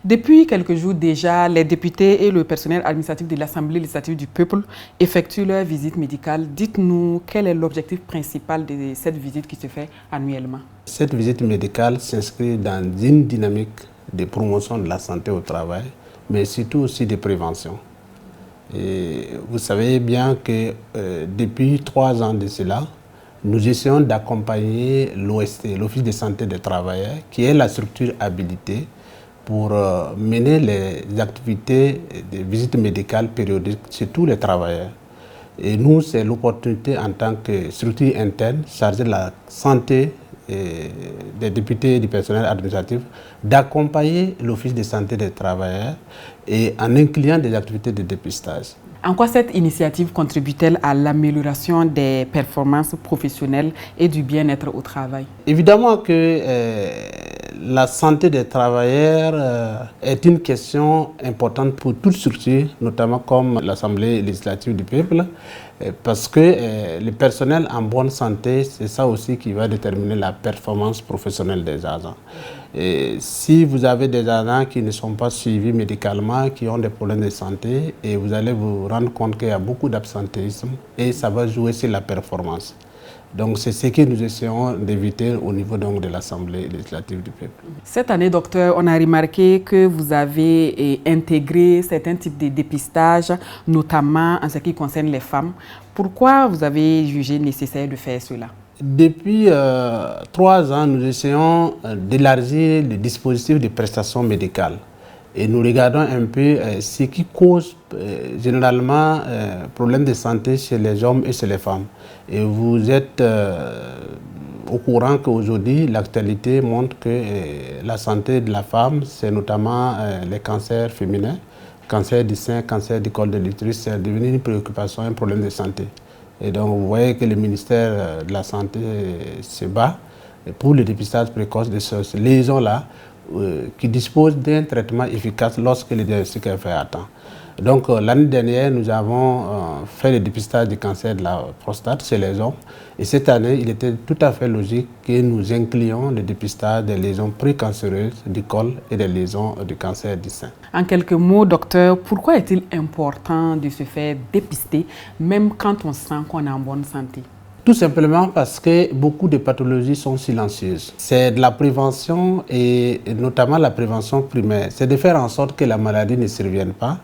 Depuis quelques jours déjà, les députés et le personnel administratif de l'Assemblée législative du peuple effectuent leur visite médicale. Dites-nous quel est l'objectif principal de cette visite qui se fait annuellement. Cette visite médicale s'inscrit dans une dynamique de promotion de la santé au travail, mais surtout aussi de prévention. Et vous savez bien que depuis 3 ans de cela, nous essayons d'accompagner l'OST, l'Office de santé des travailleurs, qui est la structure habilitée pour mener les activités de visite médicale périodique sur tous les travailleurs. Et nous, c'est l'opportunité en tant que structure interne chargée de la santé des députés et du personnel administratif d'accompagner l'Office de santé des travailleurs et en incluant des activités de dépistage. En quoi cette initiative contribue-t-elle à l'amélioration des performances professionnelles et du bien-être au travail? Évidemment que la santé des travailleurs est une question importante pour toute structure, notamment comme l'Assemblée législative du peuple, parce que le personnel en bonne santé, c'est ça aussi qui va déterminer la performance professionnelle des agents. Et si vous avez des agents qui ne sont pas suivis médicalement, qui ont des problèmes de santé, et vous allez vous rendre compte qu'il y a beaucoup d'absentéisme et ça va jouer sur la performance. Donc c'est ce que nous essayons d'éviter au niveau donc, de l'Assemblée législative du peuple. Cette année, docteur, on a remarqué que vous avez intégré certains types de dépistage, notamment en ce qui concerne les femmes. Pourquoi vous avez jugé nécessaire de faire cela? Depuis 3 ans, nous essayons d'élargir le dispositif de prestations médicales. Et nous regardons un peu ce qui cause généralement problèmes de santé chez les hommes et chez les femmes. Et vous êtes au courant qu'aujourd'hui, l'actualité montre que la santé de la femme, c'est notamment les cancers féminins, cancer du sein, cancer du col de l'utérus, c'est devenu une préoccupation, un problème de santé. Et donc vous voyez que le ministère de la Santé se bat pour le dépistage précoce de ces lésions-là, qui dispose d'un traitement efficace lorsque le diagnostic est fait à temps. Donc l'année dernière, nous avons fait le dépistage du cancer de la prostate chez les hommes. Et cette année, il était tout à fait logique que nous incluions le dépistage des lésions précancéreuses du col et des lésions du cancer du sein. En quelques mots, docteur, pourquoi est-il important de se faire dépister, même quand on sent qu'on est en bonne santé? Tout simplement parce que beaucoup de pathologies sont silencieuses. C'est de la prévention et notamment la prévention primaire. C'est de faire en sorte que la maladie ne survienne pas.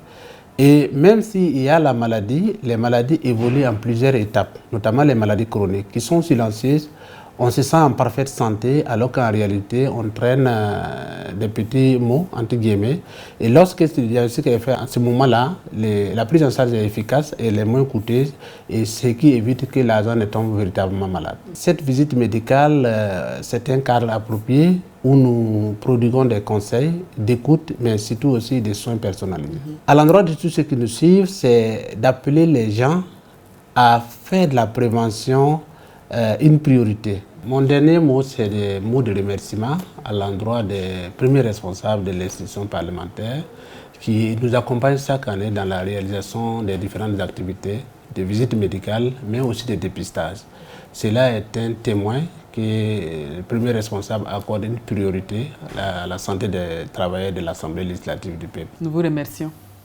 Et même s'il y a la maladie, les maladies évoluent en plusieurs étapes, notamment les maladies chroniques qui sont silencieuses. On se sent en parfaite santé alors qu'en réalité, on traîne des petits maux, entre guillemets. Et lorsque ce diagnostic est fait à ce moment-là, la prise en charge est efficace et elle est moins coûteuse, et ce qui évite que l'agent ne tombe véritablement malade. Cette visite médicale, c'est un cadre approprié où nous prodiguons des conseils d'écoute, mais surtout aussi des soins personnalisés. À l'endroit de tous ceux qui nous suivent, c'est d'appeler les gens à faire de la prévention une priorité. Mon dernier mot, c'est des mots de remerciement à l'endroit des premiers responsables de l'institution parlementaire qui nous accompagnent chaque année dans la réalisation des différentes activités de visite médicale, mais aussi de dépistage. Cela est un témoin que le premier responsable accorde une priorité à la santé des travailleurs de l'Assemblée législative du peuple. Nous vous remercions.